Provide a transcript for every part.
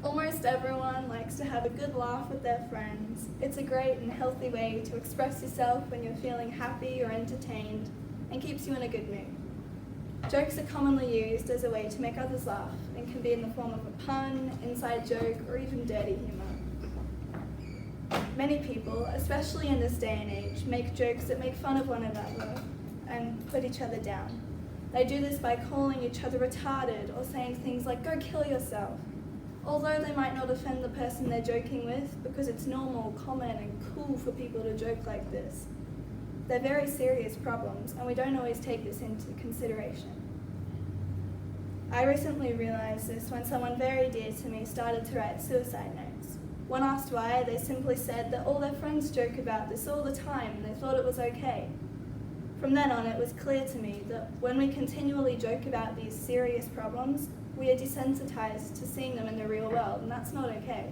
Almost everyone likes to have a good laugh with their friends. It's a great and healthy way to express yourself when you're feeling happy or entertained and keeps you in a good mood. Jokes are commonly used as a way to make others laugh and can be in the form of a pun, inside joke, or even dirty humour. Many people, especially in this day and age, make jokes that make fun of one another and put each other down. They do this by calling each other retarded or saying things like, "Go kill yourself," although they might not offend the person they're joking with because it's normal, common, and cool for people to joke like this. They're very serious problems, and we don't always take this into consideration. I recently realised this when someone very dear to me started to write suicide notes. When asked why, they simply said that all their friends joke about this all the time and they thought it was okay. From then on, it was clear to me that when we continually joke about these serious problems, we are desensitized to seeing them in the real world, and that's not okay.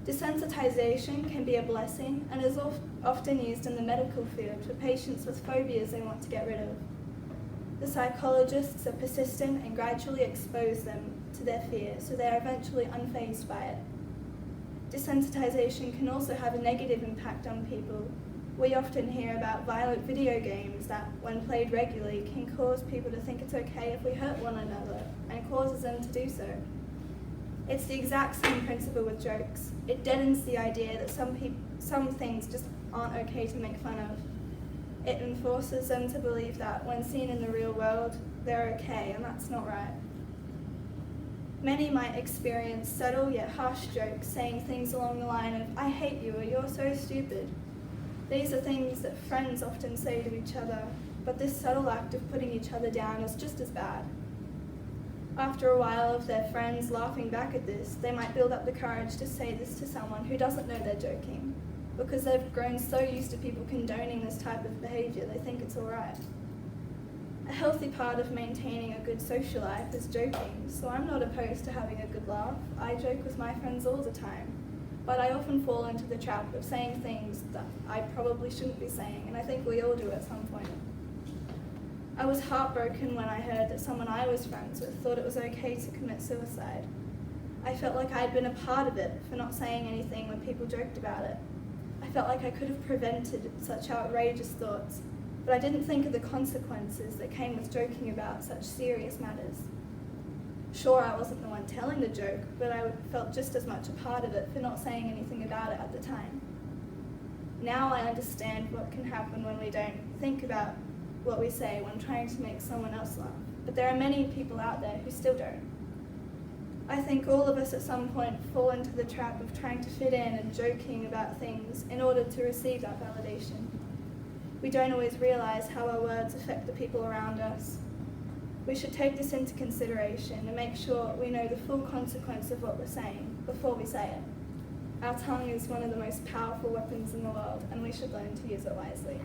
Desensitization can be a blessing and is often used in the medical field for patients with phobias they want to get rid of. The psychologists are persistent and gradually expose them to their fear, so they are eventually unfazed by it. Desensitization can also have a negative impact on people. We often hear about violent video games that, when played regularly, can cause people to think it's okay if we hurt one another, and causes them to do so. It's the exact same principle with jokes. It deadens the idea that some things just aren't okay to make fun of. It enforces them to believe that, when seen in the real world, they're okay, and that's not right. Many might experience subtle yet harsh jokes saying things along the line of, "I hate you," or "You're so stupid." These are things that friends often say to each other, but this subtle act of putting each other down is just as bad. After a while of their friends laughing back at this, they might build up the courage to say this to someone who doesn't know they're joking, because they've grown so used to people condoning this type of behaviour, they think it's alright. A healthy part of maintaining a good social life is joking, so I'm not opposed to having a good laugh. I joke with my friends all the time, but I often fall into the trap of saying things that I probably shouldn't be saying, and I think we all do at some point. I was heartbroken when I heard that someone I was friends with thought it was okay to commit suicide. I felt like I'd been a part of it for not saying anything when people joked about it. I felt like I could have prevented such outrageous thoughts, but I didn't think of the consequences that came with joking about such serious matters. Sure, I wasn't the one telling the joke, but I felt just as much a part of it for not saying anything about it at the time. Now I understand what can happen when we don't think about what we say when trying to make someone else laugh, but there are many people out there who still don't. I think all of us at some point fall into the trap of trying to fit in and joking about things in order to receive that validation. We don't always realise how our words affect the people around us. We should take this into consideration and make sure we know the full consequence of what we're saying before we say it. Our tongue is one of the most powerful weapons in the world, and we should learn to use it wisely.